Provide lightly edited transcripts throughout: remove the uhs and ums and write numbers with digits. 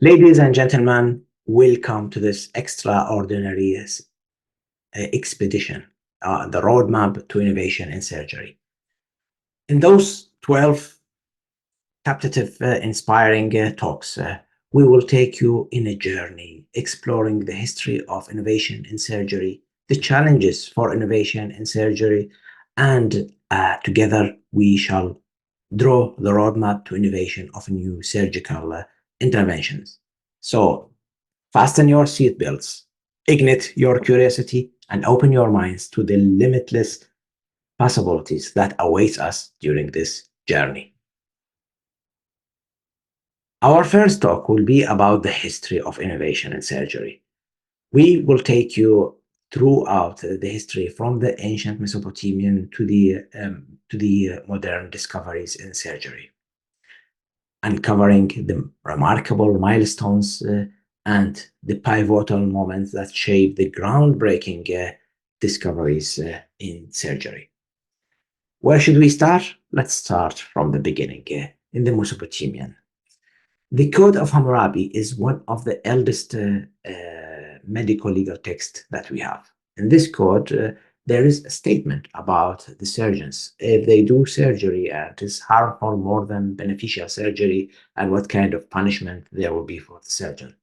Ladies and gentlemen, welcome to this extraordinary expedition, the roadmap to innovation in surgery. In those 12 captivative, inspiring talks, we will take you in a journey exploring the history of innovation in surgery, the challenges for innovation in surgery, and together we shall draw the roadmap to innovation of new surgical interventions. So, fasten your seatbelts, ignite your curiosity, and open your minds to the limitless possibilities that await us during this journey. Our first talk will be about the history of innovation in surgery. We will take you throughout the history from the ancient Mesopotamian to the modern discoveries in surgery, uncovering the remarkable milestones and the pivotal moments that shape the groundbreaking discoveries in surgery. Where should we start? Let's start from the beginning in the Mesopotamian. The Code of Hammurabi is one of the eldest medical legal texts that we have. In this code, there is a statement about the surgeons. If they do surgery and it is harmful more than beneficial surgery, and what kind of punishment there will be for the surgeon.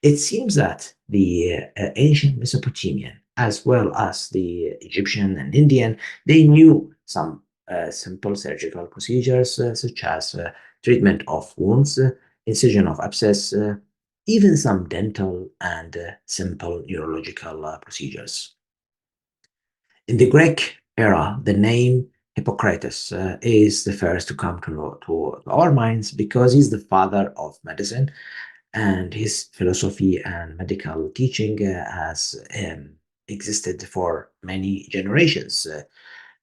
It seems that the ancient Mesopotamian, as well as the Egyptian and Indian, they knew some simple surgical procedures such as treatment of wounds, incision of abscess, even some dental and simple neurological procedures. In the Greek era, the name Hippocrates is the first to come to our minds because he's the father of medicine, and his philosophy and medical teaching has existed for many generations,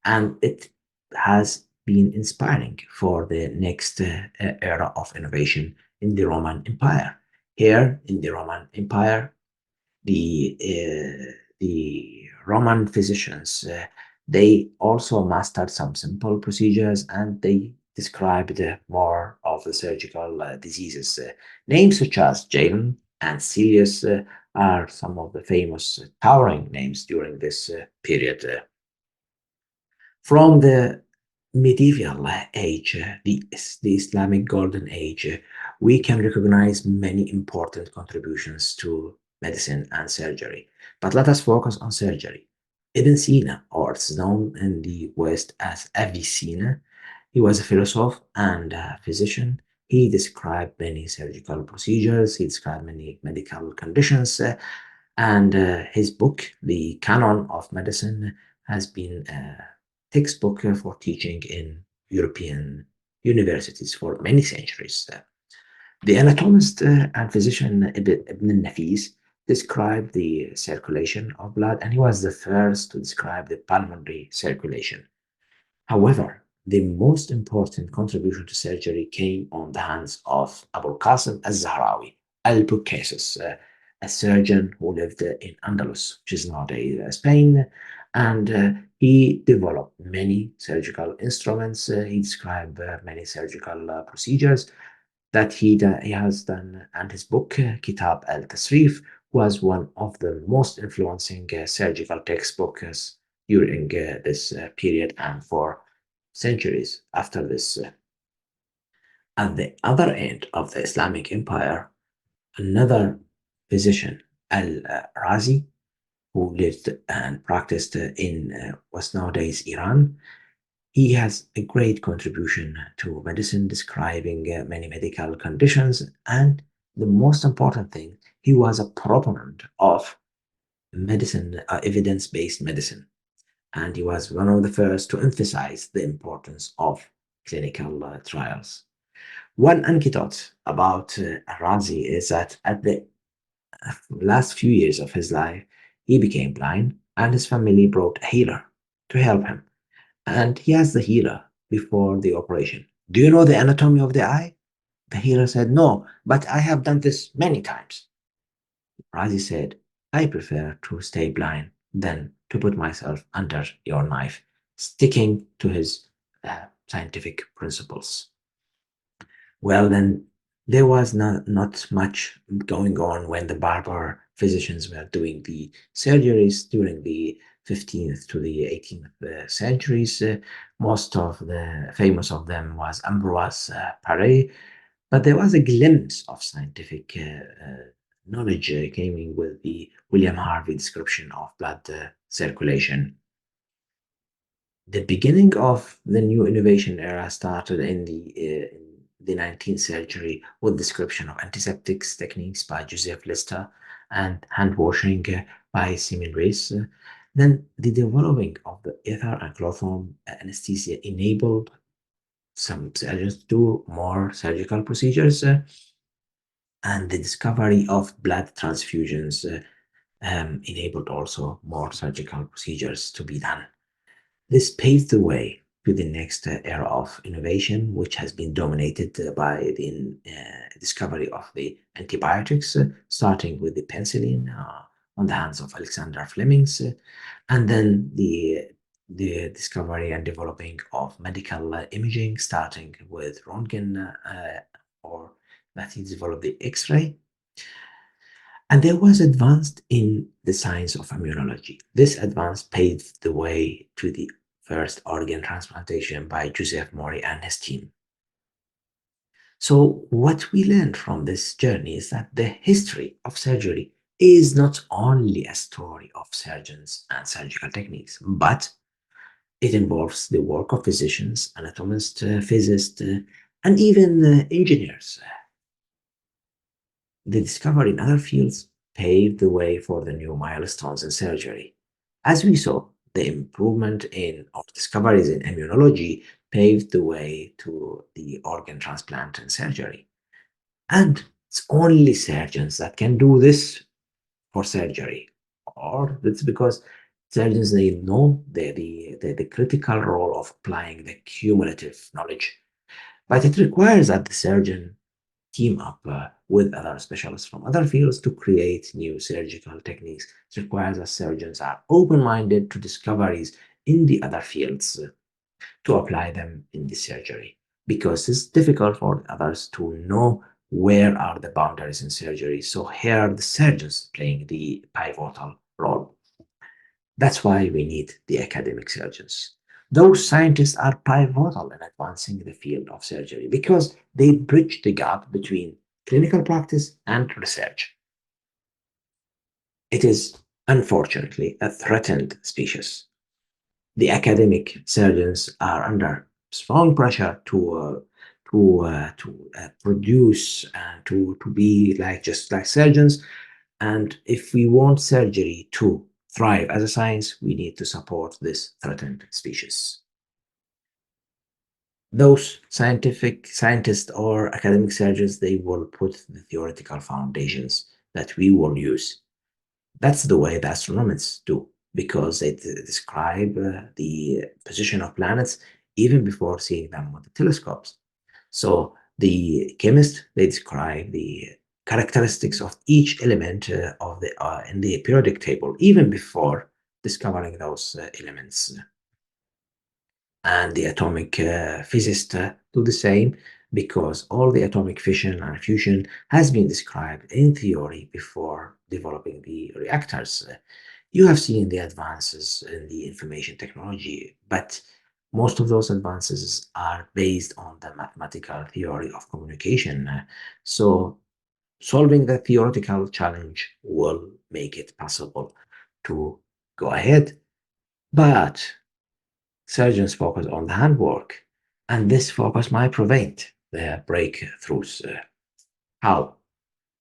and it has been inspiring for the next era of innovation in the Roman Empire. Here in the Roman Empire, the Roman physicians they also mastered some simple procedures and they described more of the surgical diseases. Names such as Galen and Celius are some of the famous towering names during this period. From the medieval age, the Islamic Golden Age, we can recognize many important contributions to medicine and surgery. But let us focus on surgery. Ibn Sina, or it's known in the West as Avicenna, he was a philosopher and a physician. He described many surgical procedures, he described many medical conditions, and his book, The Canon of Medicine, has been textbook for teaching in European universities for many centuries. The anatomist and physician Ibn Nafis described the circulation of blood, and he was the first to describe the pulmonary circulation. However, the most important contribution to surgery came on the hands of Abu Qasim al-Zahrawi, al-Bukaysis, a surgeon who lived in Andalus, which is nowadays Spain, and he developed many surgical instruments. He described many surgical procedures that he has done, and his book, Kitab al-Tasrif, was one of the most influencing surgical textbooks during this period and for centuries after this. At the other end of the Islamic Empire, another physician, Al-Razi, who lived and practiced in what's nowadays Iran, he has a great contribution to medicine, describing many medical conditions. And the most important thing, he was a proponent of medicine, evidence based medicine. And he was one of the first to emphasize the importance of clinical trials. One anecdote about Razi is that at the last few years of his life, he became blind, and his family brought a healer to help him. And he asked the healer before the operation, "Do you know the anatomy of the eye?" The healer said, "No, but I have done this many times." Razi said, "I prefer to stay blind than to put myself under your knife," sticking to his scientific principles. Well, then There was not much going on when the barber physicians were doing the surgeries during the 15th to the 18th centuries. Most of the famous of them was Ambroise Paré, but there was a glimpse of scientific knowledge coming with the William Harvey description of blood circulation. The beginning of the new innovation era started in the 19th century with description of antiseptics techniques by Joseph Lister and hand washing by Simon Rees. Then the developing of the ether and chloroform anesthesia enabled some surgeons to do more surgical procedures, and the discovery of blood transfusions enabled also more surgical procedures to be done. This paved the way to the next era of innovation, which has been dominated by the discovery of the antibiotics, starting with the penicillin on the hands of Alexander Flemings, and then the discovery and developing of medical imaging, starting with Röntgen, or that he developed the X-ray, and there was advanced in the science of immunology. This advance paved the way to the first organ transplantation by Joseph Maury and his team. So, what we learned from this journey is that the history of surgery is not only a story of surgeons and surgical techniques, but it involves the work of physicians, anatomists, physicists, and even engineers. The discovery in other fields paved the way for the new milestones in surgery. As we saw, the improvement in or discoveries in immunology paved the way to the organ transplant and surgery. And it's only surgeons that can do this for surgery. Or it's because surgeons they know the critical role of applying the cumulative knowledge. But it requires that the surgeon team up with other specialists from other fields to create new surgical techniques. It requires that surgeons are open minded to discoveries in the other fields to apply them in the surgery because it's difficult for others to know where are the boundaries in surgery. So here are the surgeons playing the pivotal role. That's why we need the academic surgeons. Those scientists are pivotal in advancing the field of surgery because they bridge the gap between clinical practice and research. It is unfortunately a threatened species. The academic surgeons are under strong pressure to produce and to be like just like surgeons. And if we want surgery to thrive as a science, we need to support this threatened species. Those scientific scientists or academic surgeons, they will put the theoretical foundations that we will use. That's the way the astronomers do, because they describe the position of planets even before seeing them with the telescopes. So the chemists they describe the characteristics of each element of the in the periodic table even before discovering those elements, and the atomic physicists do the same because all the atomic fission and fusion has been described in theory before developing the reactors. You have seen the advances in the information technology, but most of those advances are based on the mathematical theory of communication. So solving the theoretical challenge will make it possible to go ahead. But surgeons focus on the handwork, and this focus might prevent the breakthroughs. How?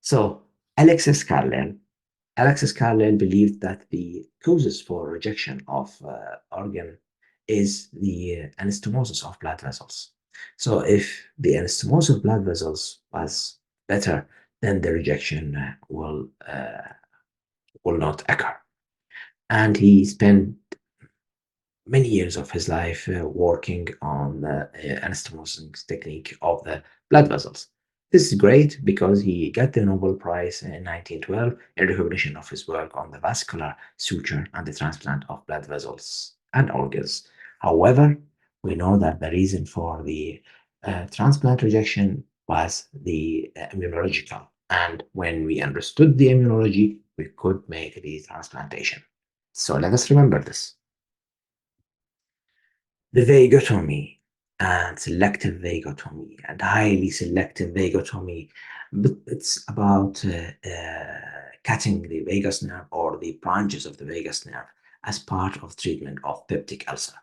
So, Alexis Carlin Alexis Carlin believed that the causes for rejection of organ is the anastomosis of blood vessels. So if the anastomosis of blood vessels was better, then the rejection will not occur. And he spent many years of his life working on the anastomosis technique of the blood vessels. This is great because he got the Nobel Prize in 1912 in recognition of his work on the vascular suture and the transplant of blood vessels and organs. However, we know that the reason for the transplant rejection was the immunological. And when we understood the immunology, we could make the transplantation. So let us remember this. The vagotomy and selective vagotomy and highly selective vagotomy, but it's about cutting the vagus nerve or the branches of the vagus nerve as part of treatment of peptic ulcer.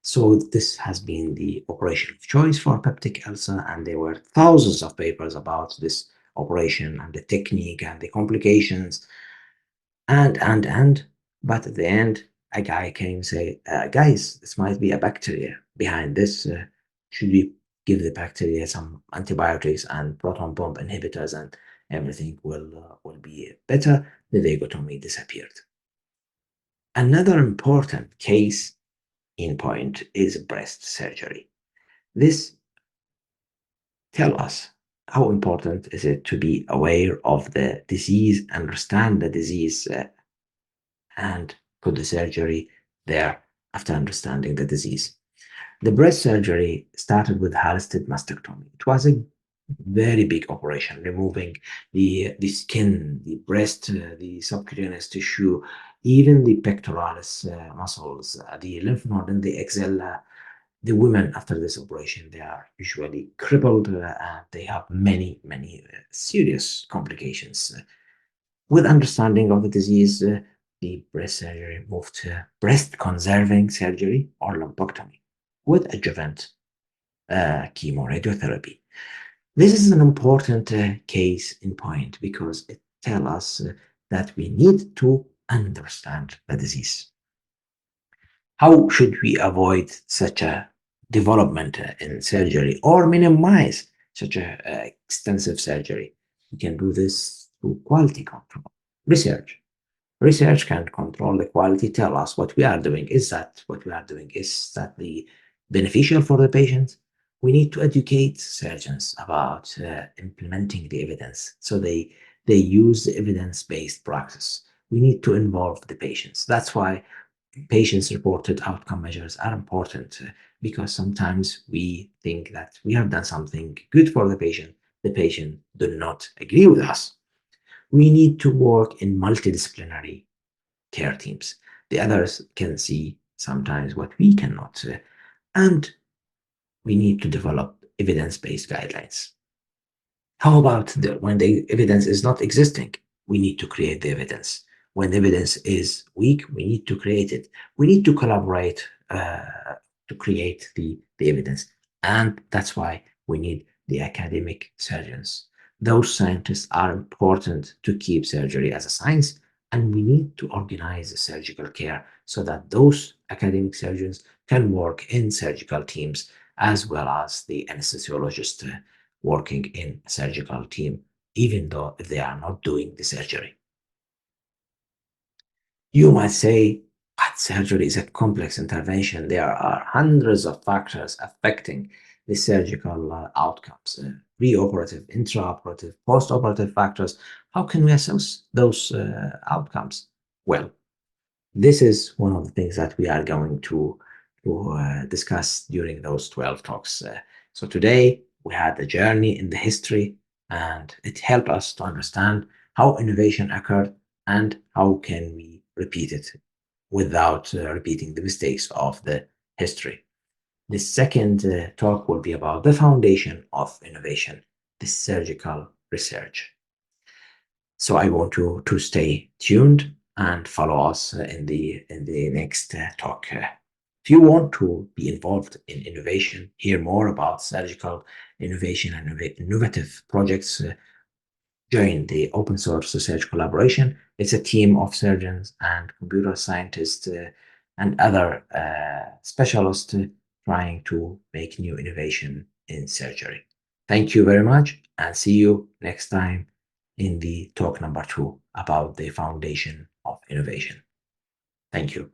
So this has been the operation of choice for peptic ulcer, and there were thousands of papers about this operation and the technique and the complications and but at the end a guy came and say, guys, this might be a bacteria behind this. Should we give the bacteria some antibiotics and proton pump inhibitors and everything will be better? The vagotomy disappeared. Another important case in point is breast surgery. This tell us how important is it to be aware of the disease, understand the disease, and put the surgery there after understanding the disease. The breast surgery started with Halsted mastectomy. It was a very big operation, removing the skin, the breast, the subcutaneous tissue, even the pectoralis muscles, the lymph node, and the axilla. The women after this operation, they are usually crippled and they have many serious complications. With understanding of the disease, the breast surgery moved to breast conserving surgery or lumpectomy with adjuvant chemoradiotherapy. This is an important case in point because it tells us that we need to understand the disease. How should we avoid such a development in surgery or minimize such a extensive surgery? We can do this through quality control, research. Research can control the quality, tell us what we are doing. Is that what we are doing? Is that the beneficial for the patient? We need to educate surgeons about implementing the evidence so they use the evidence-based practice. We need to involve the patients. That's why patients reported outcome measures are important because sometimes we think that we have done something good for the patient do not agree with us. We need to work in multidisciplinary care teams. The others can see sometimes what we cannot, and we need to develop evidence-based guidelines. How about when the evidence is not existing? We need to create the evidence. When evidence is weak, we need to create it. We need to collaborate to create the evidence. And that's why we need the academic surgeons. Those scientists are important to keep surgery as a science, and we need to organize the surgical care so that those academic surgeons can work in surgical teams as well as the anesthesiologist working in a surgical team, even though they are not doing the surgery. You might say, but surgery is a complex intervention. There are hundreds of factors affecting the surgical outcomes, preoperative, intraoperative, postoperative factors. How can we assess those outcomes? Well, this is one of the things that we are going to discuss during those 12 talks. So today we had a journey in the history, and it helped us to understand how innovation occurred and how can we repeat it without repeating the mistakes of the history. The second talk will be about the foundation of innovation, the surgical research. So I want you to stay tuned and follow us in the next talk. If you want to be involved in innovation, hear more about surgical innovation and innovative projects, join the open source research collaboration. It's a team of surgeons and computer scientists and other specialists trying to make new innovation in surgery. Thank you very much, and see you next time in the talk number 2 about the foundation of innovation. Thank you.